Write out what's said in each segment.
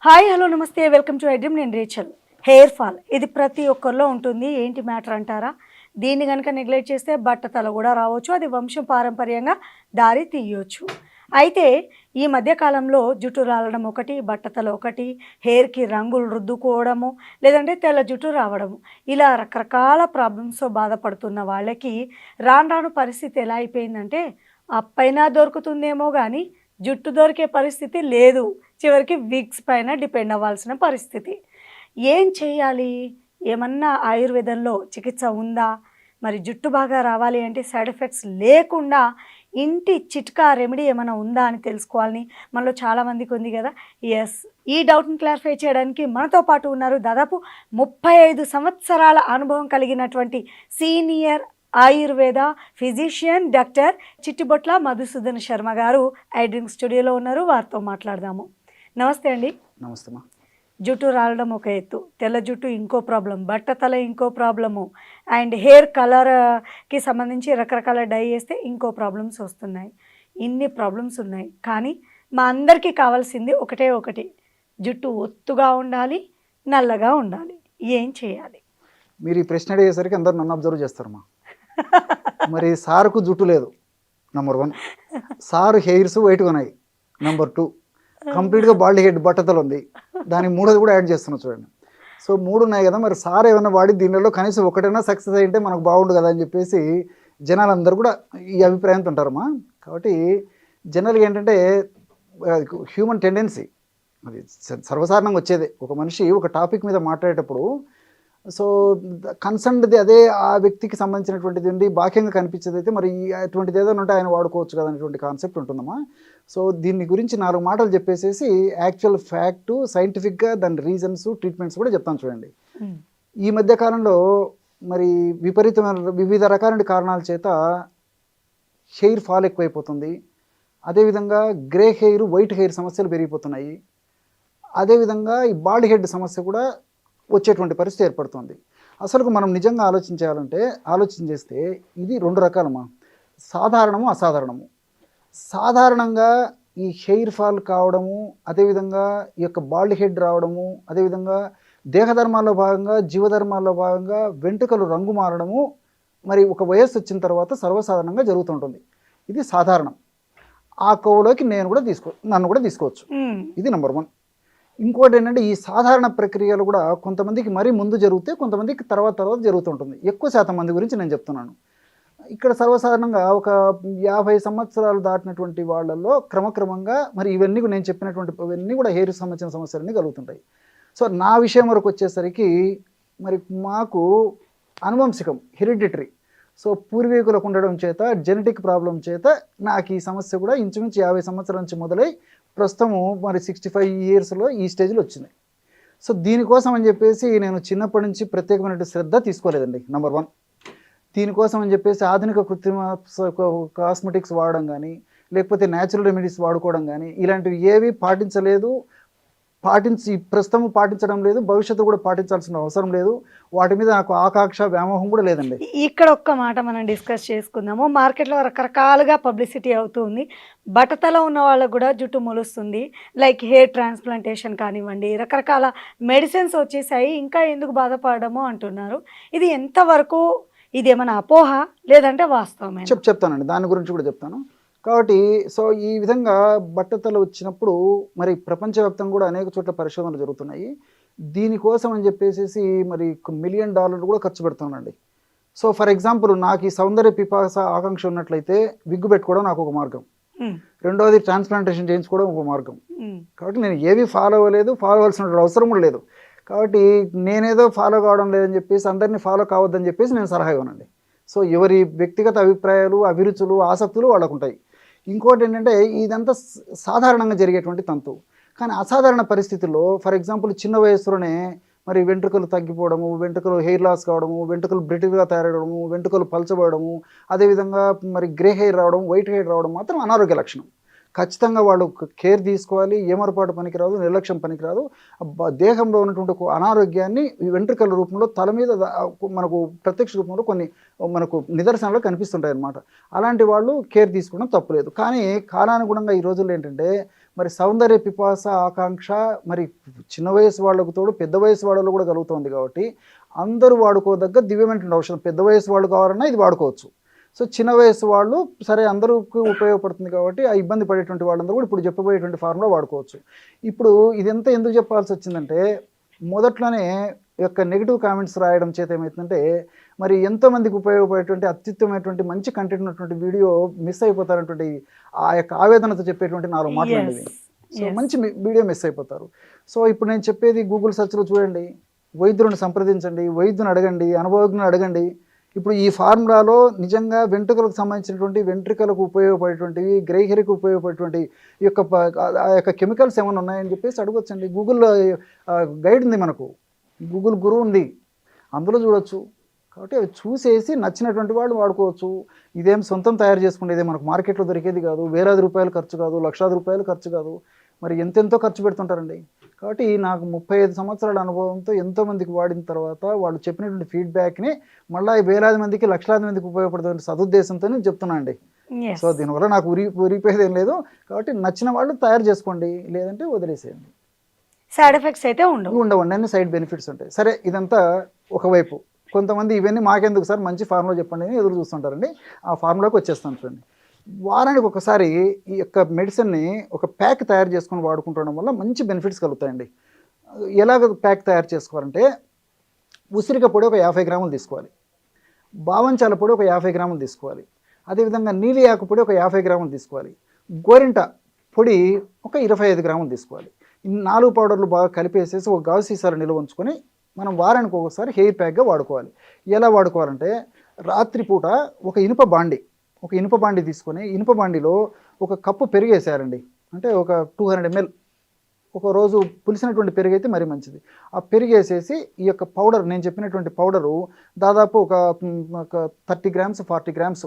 Hi hello నమస్తే welcome to iDream. నేను Rachel. Hair fall ఇది ప్రతి ఒక్కరిలో ఉంటుంది. ఏంటి మ్యాటర్ అంటారా? దీన్ని కనుక నెగ్లెక్ట్ చేస్తే బట్టతల కూడా రావచ్చు, అది వంశం పారంపర్యంగా దారి తీయొచ్చు. అయితే ఈ మధ్యకాలంలో జుట్టు రాలడం ఒకటి, బట్టతల ఒకటి, హెయిర్కి రంగులు రుద్దుకోవడము, లేదంటే తెల్ల జుట్టు రావడము, ఇలా రకరకాల ప్రాబ్లమ్స్తో బాధపడుతున్న వాళ్ళకి రాను రాను పరిస్థితి ఎలా అయిపోయిందంటే అప్పైనా దొరుకుతుందేమో కానీ జుట్టు దొరికే పరిస్థితి లేదు. చివరికి విగ్స్ పైన డిపెండ్ అవ్వాల్సిన పరిస్థితి. ఏం చేయాలి? ఏమన్నా ఆయుర్వేదంలో చికిత్స ఉందా? మరి జుట్టు బాగా రావాలి అంటే సైడ్ ఎఫెక్ట్స్ లేకుండా ఇంటి చిట్కా రెమెడీ ఏమైనా ఉందా అని తెలుసుకోవాలని మనలో చాలామందికి ఉంది కదా. ఎస్, ఈ డౌట్ని క్లారిఫై చేయడానికి మనతో పాటు ఉన్నారు దాదాపు 35 సంవత్సరాల అనుభవం కలిగినటువంటి senior Ayurveda physician doctor Chittibotla Madhusudan Sharma గారు ఐడ్రీమ్ స్టూడియోలో ఉన్నారు. వారితో మాట్లాడదాము. నమస్తే అండి. నమస్తే. జుట్టు రాలడం ఒక ఎత్తు, తెల్ల జుట్టు ఇంకో ప్రాబ్లం, బట్టతల ఇంకో ప్రాబ్లము, అండ్ హెయిర్ కలర్కి సంబంధించి రకరకాల డై వేస్తే ఇంకో ప్రాబ్లమ్స్ వస్తున్నాయి. ఇన్ని ప్రాబ్లమ్స్ ఉన్నాయి, కానీ మా అందరికీ కావాల్సింది ఒకటే ఒకటి, జుట్టు ఒత్తుగా ఉండాలి, నల్లగా ఉండాలి. ఏం చేయాలి? మీరు ఈ ప్రశ్న అడిగేసరికి అందరు నన్ను అబ్జర్వ్ చేస్తారమ్మా. మరి సార్కు జుట్టు లేదు, నెంబర్ 1. సారు హెయిర్స్ వైట్గా ఉన్నాయి, నెంబర్ 2. కంప్లీట్గా బాల్డ్ హెడ్ బట్టతలు ఉంది, దానికి 3ది కూడా యాడ్ చేస్తున్నాం చూడండి. సో 3 ఉన్నాయి కదా, మరి సార్ ఏమైనా వాడి దీనిలో కనీసం ఒకటైనా సక్సెస్ అయింటే మనకు బాగుండు కదా అని చెప్పేసి జనాలందరూ కూడా ఈ అభిప్రాయంతో ఉంటారమ్మా. కాబట్టి జనరల్గా ఏంటంటే హ్యూమన్ టెండెన్సీ, అది సర్వసాధారణంగా వచ్చేదే. ఒక మనిషి ఒక టాపిక్ మీద మాట్లాడేటప్పుడు సో కన్సర్న్ది అదే ఆ వ్యక్తికి సంబంధించినటువంటిది ఉండి బాహ్యంగా కనిపించేది అయితే మరి అటువంటిది ఏదైనా ఉంటే ఆయన వాడుకోవచ్చు కదా అనేటువంటి కాన్సెప్ట్ ఉంటుందమ్మా. సో దీని గురించి 4 మాటలు చెప్పేసేసి యాక్చువల్ ఫ్యాక్టు, సైంటిఫిక్గా దాని రీజన్స్, ట్రీట్మెంట్స్ కూడా చెప్తాను చూడండి. ఈ మధ్య కాలంలో మరి విపరీతమైన వివిధ రకాల కారణాల చేత హెయిర్ ఫాల్ ఎక్కువైపోతుంది. అదేవిధంగా గ్రే హెయిర్, వైట్ హెయిర్ సమస్యలు పెరిగిపోతున్నాయి. అదేవిధంగా ఈ బాల్డ్ హెడ్ సమస్య కూడా వచ్చేటువంటి పరిస్థితి ఏర్పడుతుంది. అసలు మనం నిజంగా ఆలోచన చేస్తే ఇది 2 రకాలమ్మా, సాధారణము, అసాధారణము. సాధారణంగా ఈ హెయిర్ ఫాల్ కావడము, అదేవిధంగా ఈ యొక్క బాల్డ్ హెడ్ రావడము, అదేవిధంగా దేహధర్మాల్లో భాగంగా, జీవధర్మాల్లో భాగంగా వెంట్రుకలు రంగు మారడము మరి ఒక వయస్సు వచ్చిన తర్వాత సర్వసాధారణంగా జరుగుతుంటుంది. ఇది సాధారణం. ఆ కోవలోకి నన్ను కూడా తీసుకోవచ్చు. ఇది నెంబర్ 1. ఇంకోటి ఏంటంటే ఈ సాధారణ ప్రక్రియలు కూడా కొంతమందికి మరీ ముందు జరిగితే, కొంతమందికి తర్వాత జరుగుతుంటుంది. ఎక్కువ శాతం మంది గురించి నేను చెప్తున్నాను. ఇక్కడ సర్వసాధారణంగా ఒక 50 సంవత్సరాలు దాటినటువంటి వాళ్ళల్లో క్రమక్రమంగా మరి ఇవన్నీ నేను చెప్పినటువంటి ఇవన్నీ కూడా హెయిర్ సంబంధించిన సమస్యలన్నీ కలుగుతుంటాయి. సో నా విషయం వరకు వచ్చేసరికి మరి మాకు అనువంశికం, హెరిడిటరీ, సో పూర్వీకులకు ఉండడం చేత, జెనెటిక్ ప్రాబ్లం చేత నాకు ఈ సమస్య కూడా ఇంచుమించు 50 సంవత్సరాల నుంచి మొదలై ప్రస్తుతము మరి 65 ఇయర్స్లో ఈ స్టేజ్లో వచ్చింది. సో దీనికోసం అని చెప్పేసి నేను చిన్నప్పటి నుంచి ప్రత్యేకమైన శ్రద్ధ తీసుకోలేదండి, నెంబర్ 1. దీనికోసం అని చెప్పేసి ఆధునిక కృత్రిమ కాస్మెటిక్స్ వాడడం కానీ, లేకపోతే న్యాచురల్ రెమెడీస్ వాడుకోవడం కానీ ఇలాంటివి ఏవి ప్రస్తుతం పాటించడం లేదు, భవిష్యత్తు కూడా పాటించాల్సిన అవసరం లేదు. వాటి మీద నాకు ఆకాంక్ష, వ్యామోహం కూడా లేదండి. ఇక్కడ ఒక్క మాట మనం డిస్కస్ చేసుకుందాము. మార్కెట్లో రకరకాలుగా పబ్లిసిటీ అవుతుంది. బట్టతల ఉన్న వాళ్ళకు కూడా జుట్టు మొలుస్తుంది, లైక్ హెయిర్ ట్రాన్స్ప్లాంటేషన్ కానివ్వండి, రకరకాల మెడిసిన్స్ వచ్చేసాయి, ఇంకా ఎందుకు బాధపడము అంటున్నారు. ఇది ఎంతవరకు, ఇది ఏమైనా అపోహ లేదంటే వాస్తవమే? చెప్తానండి, దాని గురించి కూడా చెప్తాను. కాబట్టి సో ఈ విధంగా బట్టతల వచ్చినప్పుడు మరి ప్రపంచవ్యాప్తంగా కూడా అనేక చోట్ల పరిశోధనలు జరుగుతున్నాయి. దీనికోసం అని చెప్పేసి మరి $1 మిలియన్ కూడా ఖర్చు పెడుతున్నానండి. సో ఫర్ ఎగ్జాంపుల్ నాకు ఈ సౌందర్య పిపాస ఆకాంక్ష ఉన్నట్లయితే విగ్గు పెట్టుకోవడం నాకు ఒక మార్గం, రెండవది ట్రాన్స్ప్లాంటేషన్ చేయించుకోవడం ఒక మార్గం. కాబట్టి నేను ఏవి ఫాలో అవ్వాల్సిన అవసరం కూడా లేదు. కాబట్టి నేనేదో ఫాలో కావడం లేదని చెప్పేసి అందరినీ ఫాలో కావద్దని చెప్పేసి నేను సలహా ఇవ్వనండి. సో ఎవరి వ్యక్తిగత అభిప్రాయాలు, అభిరుచులు, ఆసక్తులు వాళ్ళకు ఉంటాయి. ఇంకోటి ఏంటంటే ఇదంతా సాధారణంగా జరిగేటువంటి తంతు. కానీ అసాధారణ పరిస్థితుల్లో ఫర్ ఎగ్జాంపుల్ చిన్న వయసులోనే మరి వెంట్రుకలు తగ్గిపోవడము, వెంట్రుకలు హెయిర్ లాస్ కావడము, వెంట్రుకలు బ్రిటిల్గా తయారవడము, వెంట్రుకలు పలచబడము, అదేవిధంగా మరి గ్రే హెయిర్ రావడం, వైట్ హెయిర్ రావడం మాత్రం అనారోగ్య లక్షణం. ఖచ్చితంగా వాళ్ళు కేర్ తీసుకోవాలి. ఏమరపాటు పనికిరాదు, నిర్లక్ష్యం పనికిరాదు. దేహంలో ఉన్నటువంటి ఒక అనారోగ్యాన్ని ఈ వెంట్రుకల రూపంలో తల మీద మనకు ప్రత్యక్ష రూపంలో కొన్ని మనకు నిదర్శనాలు కనిపిస్తుంటాయి అన్నమాట. అలాంటి వాళ్ళు కేర్ తీసుకోవడం తప్పులేదు. కానీ కాలానుగుణంగా ఈ రోజుల్లో ఏంటంటే మరి సౌందర్య పిపాస ఆకాంక్ష మరి చిన్న వయసు వాళ్ళకు తోడు పెద్ద వయసు వాళ్ళలో కూడా కలుగుతుంది కాబట్టి అందరూ వాడుకోదగ్గ దివ్యమైనటువంటి ఔషధం. పెద్ద వయసు వాళ్ళు కావాలన్నా ఇది వాడుకోవచ్చు. సో చిన్న వయసు వాళ్ళు సరే అందరికీ ఉపయోగపడుతుంది కాబట్టి ఆ ఇబ్బంది పడేటువంటి వాళ్ళందరూ కూడా ఇప్పుడు చెప్పబోయేటువంటి ఫార్ములా వాడుకోవచ్చు. ఇప్పుడు ఇదంతా ఎందుకు చెప్పాల్సి వచ్చిందంటే మొదట్లోనే యొక్క నెగిటివ్ కామెంట్స్ రాయడం చేత ఏమవుతుందంటే మరి ఎంతోమందికి ఉపయోగపడేటువంటి అత్యుత్తమైనటువంటి మంచి కంటెంట్ ఉన్నటువంటి వీడియో మిస్ అయిపోతారనేటువంటి ఆ యొక్క ఆవేదనతో చెప్పేటువంటి 4 మాటలు. సో మంచి వీడియో మిస్ అయిపోతారు. సో ఇప్పుడు నేను చెప్పేది గూగుల్ సెర్చ్లో చూడండి, వైద్యులను సంప్రదించండి, వైద్యుని అడగండి, అనుభవజ్ఞులను అడగండి. ఇప్పుడు ఈ ఫార్ములాలో నిజంగా వెంట్రుకలకు సంబంధించినటువంటి వెంట్రుకలకు ఉపయోగపడేటువంటివి గ్రైహరికి ఉపయోగపడేటువంటి ఆ యొక్క కెమికల్స్ ఏమైనా ఉన్నాయని చెప్పేసి అడగొచ్చండి. గూగుల్లో గైడ్ ఉంది, మనకు గూగుల్ గురువు ఉంది, అందులో చూడొచ్చు. కాబట్టి అవి చూసేసి నచ్చినటువంటి వాళ్ళు వాడుకోవచ్చు. ఇదేం సొంతం తయారు చేసుకునేది మనకు మార్కెట్లో దొరికేది కాదు. వేలాది రూపాయలు ఖర్చు కాదు, లక్షలాది రూపాయలు ఖర్చు కాదు. మరి ఎంతెంతో ఖర్చు పెడుతుంటారండి. కాబట్టి నాకు 35 సంవత్సరాల అనుభవంతో ఎంతోమందికి వాడిన తర్వాత వాళ్ళు చెప్పినటువంటి ఫీడ్బ్యాక్ని మళ్ళీ వేలాది మందికి లక్షలాది మందికి ఉపయోగపడుతున్న సదుద్దేశంతో నేను చెప్తున్నా అండి. సో దీనివల్ల నాకు ఉరిపోయేది ఏం లేదు. కాబట్టి నచ్చిన వాళ్ళు తయారు చేసుకోండి, లేదంటే వదిలేసేయండి. సైడ్ ఎఫెక్ట్స్ అయితే ఉండవండి, అన్ని సైడ్ బెనిఫిట్స్ ఉంటాయి. సరే ఇదంతా ఒకవైపు. కొంతమంది ఇవన్నీ మాకెందుకు సార్ మంచి ఫార్ములా చెప్పండి అని ఎదురు చూస్తుంటారండి. ఆ ఫార్ములాకి వచ్చేస్తాను చూడండి. వారానికి ఒకసారి ఈ యొక్క మెడిసిన్ని ఒక ప్యాక్ తయారు చేసుకొని వాడుకుంటడం వల్ల మంచి బెనిఫిట్స్ కలుగుతాయండి. ఎలాగ ప్యాక్ తయారు చేసుకోవాలంటే ఉసిరిక పొడి ఒక 50 గ్రాములు తీసుకోవాలి, బావంచాల పొడి ఒక 50 గ్రాములు తీసుకోవాలి, అదేవిధంగా నీలి ఆకు పొడి ఒక 50 గ్రాములు తీసుకోవాలి, గోరింట పొడి ఒక 25 గ్రాములు తీసుకోవాలి. ఈ 4 పౌడర్లు బాగా కలిపేసేసి ఒక గాజు సీసాలు నిల్వ ఉంచుకొని మనం వారానికి ఒకసారి హెయిర్ ప్యాక్గా వాడుకోవాలి. ఎలా వాడుకోవాలంటే రాత్రిపూట ఒక ఇనుప బాండి తీసుకొని ఇనుప బాండిలో ఒక కప్పు పెరుగు వేసేయాలండి. అంటే ఒక 200 ml. ఒక రోజు పులిసినటువంటి పెరుగు అయితే మరీ మంచిది. ఆ పెరుగు వేసేసి ఈ యొక్క పౌడర్, నేను చెప్పినటువంటి పౌడరు దాదాపు ఒక 30 గ్రామ్స్ 40 గ్రామ్స్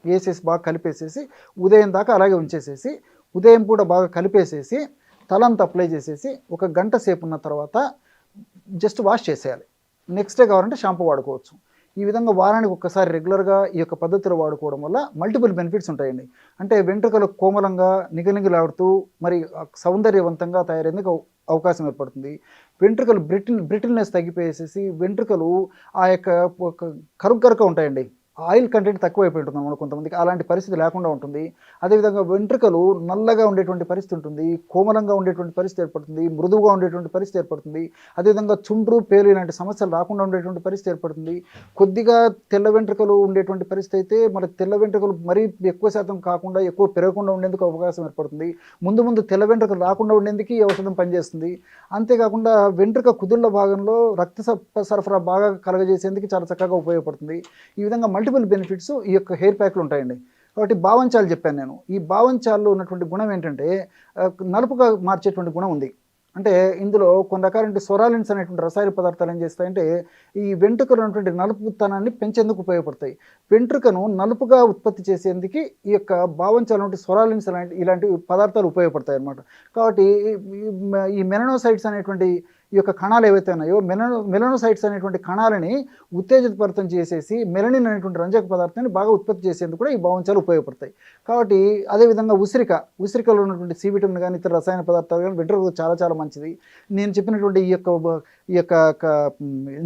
వేసేసి బాగా కలిపేసేసి ఉదయం దాకా అలాగే ఉంచేసేసి ఉదయం పూట బాగా కలిపేసేసి తలంతా అప్లై చేసేసి ఒక గంట సేపు ఉన్న తర్వాత జస్ట్ వాష్ చేసేయాలి. నెక్స్ట్ డే కావాలంటే షాంపూ వాడుకోవచ్చు. ఈ విధంగా వారానికి ఒక్కసారి రెగ్యులర్గా ఈ యొక్క పద్ధతిలో వాడుకోవడం వల్ల మల్టిపుల్ బెనిఫిట్స్ ఉంటాయండి. అంటే వెంట్రుకలు కోమలంగా నిగనిగలాడుతూ మరి సౌందర్యవంతంగా తయారేందుకు అవకాశం ఏర్పడుతుంది. వెంట్రుకలు బ్రిటిల్నెస్ తగ్గిపోయేసేసి వెంట్రుకలు ఆ యొక్క కరుగ్గా ఉంటాయండి. ఆయిల్ కంటెంట్ తక్కువైపోయి ఉంటుంది మనకు కొంతమందికి, అలాంటి పరిస్థితి లేకుండా ఉంటుంది. అదేవిధంగా వెంట్రుకలు నల్లగా ఉండేటువంటి పరిస్థితి ఉంటుంది, కోమలంగా ఉండేటువంటి పరిస్థితి ఏర్పడుతుంది, మృదువుగా ఉండేటువంటి పరిస్థితి ఏర్పడుతుంది. అదేవిధంగా చుండ్రు పేలు ఇలాంటి సమస్యలు రాకుండా ఉండేటువంటి పరిస్థితి ఏర్పడుతుంది. కొద్దిగా తెల్ల వెంట్రుకలు ఉండేటువంటి పరిస్థితి అయితే మన తెల్ల వెంట్రుకలు మరీ ఎక్కువ శాతం కాకుండా ఎక్కువ పెరగకుండా ఉండేందుకు అవకాశం ఏర్పడుతుంది. ముందు తెల్ల వెంట్రుకలు రాకుండా ఉండేందుకు ఈ ఔషధం పనిచేస్తుంది. అంతేకాకుండా వెంట్రుక కుదుళ్ళ భాగంలో రక్త సరఫరా బాగా కలగజేసేందుకు చాలా చక్కగా ఉపయోగపడుతుంది. ఈ విధంగా మల్టిపుల్ బెనిఫిట్స్ ఈ యొక్క హెయిర్ ప్యాక్లు ఉంటాయండి. కాబట్టి బావంచాలు చెప్పాను నేను. ఈ బావంచాల్లో ఉన్నటువంటి గుణం ఏంటంటే నలుపుగా మార్చేటువంటి గుణం ఉంది. అంటే ఇందులో కొన్ని రకాలైన సొరాలిన్స్ అనేటువంటి రసాయన పదార్థాలు ఏం చేస్తాయంటే ఈ వెంట్రుకలు ఉన్నటువంటి నలుపుతనాన్ని పెంచేందుకు ఉపయోగపడతాయి. వెంట్రుకను నలుపుగా ఉత్పత్తి చేసేందుకు ఈ యొక్క బావంచాల నుండి సొరాలిన్స్ ఇలాంటి పదార్థాలు ఉపయోగపడతాయి అన్నమాట. కాబట్టి ఈ మెలనోసైట్స్ అనేటువంటి ఈ యొక్క కణాలు ఏవైతే ఉన్నాయో మెలనోసైట్స్ అనేటువంటి కణాలని ఉత్తేజితపరితం చేసేసి మెలనిన్ అనేటువంటి రంజక పదార్థాన్ని బాగా ఉత్పత్తి చేసేందుకు కూడా ఈ బావంచాలు ఉపయోగపడతాయి. కాబట్టి అదేవిధంగా ఉసిరికలో ఉన్నటువంటి సి విటమిన్ కానీ ఇతర రసాయన పదార్థాలు కానీ వెంట్రుకలకు చాలా చాలా మంచిది. నేను చెప్పినటువంటి ఈ యొక్క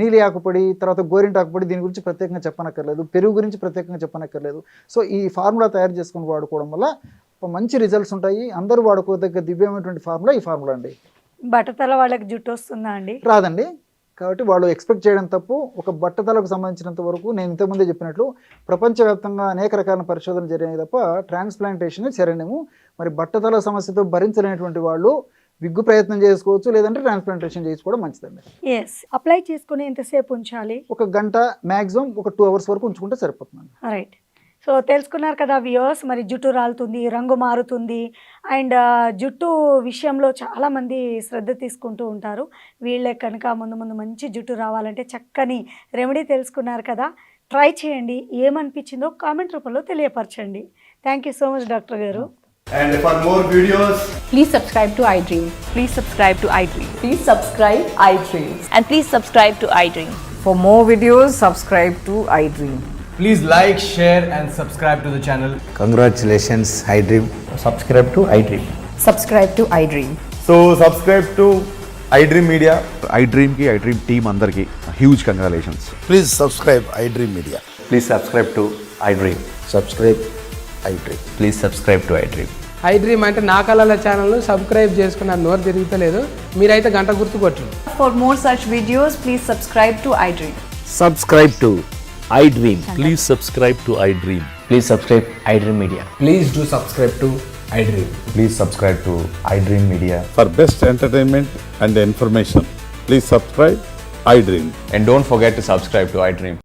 నీలి ఆకుపొడి, తర్వాత గోరింటాకు పొడి, దీని గురించి ప్రత్యేకంగా చెప్పనక్కర్లేదు, పెరుగు గురించి ప్రత్యేకంగా చెప్పనక్కర్లేదు. సో ఈ ఫార్ములా తయారు చేసుకొని వాడుకోవడం వల్ల మంచి రిజల్ట్స్ ఉంటాయి. అందరూ వాడుకోదగ్గ దివ్యమైనటువంటి ఫార్ములా ఈ ఫార్ములా అండి. బట్టతల వాళ్ళకి జుట్టు వస్తుందా అండి? రాదండి. కాబట్టి వాళ్ళు ఎక్స్పెక్ట్ చేయడం తప్పు. ఒక బట్టతలకు సంబంధించినంత వరకు నేను ఇంతకుముందే చెప్పినట్లు ప్రపంచవ్యాప్తంగా అనేక రకాల పరిశోధనలు జరిగాయి తప్ప ట్రాన్స్ప్లాంటేషన్ శరణ్యము. మరి బట్టతల సమస్యతో భరించలేనటువంటి వాళ్ళు విగ్గు ప్రయత్నం చేసుకోవచ్చు, లేదంటే ట్రాన్స్ప్లాంటేషన్ చేసుకోవడం మంచిదండి. అప్లై చేసుకుని ఎంతసేపు ఉంచాలి? ఒక గంట, మ్యాక్సిమం ఒక 2 hours వరకు ఉంచుకుంటే సరిపోతుంది. రైట్. సో తెలుసుకున్నారు కదా వ్యూవర్స్, మరి జుట్టు రాలుతుంది, రంగు మారుతుంది, అండ్ జుట్టు విషయంలో చాలామంది శ్రద్ధ తీసుకుంటూ ఉంటారు. వీళ్ళే కనుక ముందు మంచి జుట్టు రావాలంటే చక్కని రెమెడీ తెలుసుకున్నారు కదా, ట్రై చేయండి. ఏమనిపించిందో కామెంట్ రూపంలో తెలియపరచండి. Thank you so much doctor గారు. And for more videos, Please subscribe to iDream. Please subscribe to iDream. Please subscribe iDream. And please subscribe to iDream. For more videos, subscribe to iDream. please like, share, and subscribe to the channel. Congratulations, iDream. subscribe to iDream. Subscribe to iDream. So subscribe to iDream Media. iDream ki iDream team andarki huge congratulations. Please subscribe iDream Media. Please subscribe to iDream. Subscribe iDream. Please subscribe to iDream. iDream అంటే నా కళల channel subscribe చేసుకున్న నోరు తిరుగుతలేదు మీరైతే గంట గుర్తు కొట్టండి. For more such videos, please subscribe to iDream. Subscribe to iDream. Please subscribe to iDream. Please subscribe iDream Media. Please do subscribe to iDream. Please subscribe to iDream Media. For best entertainment and information, please subscribe iDream. And don't forget to subscribe to iDream.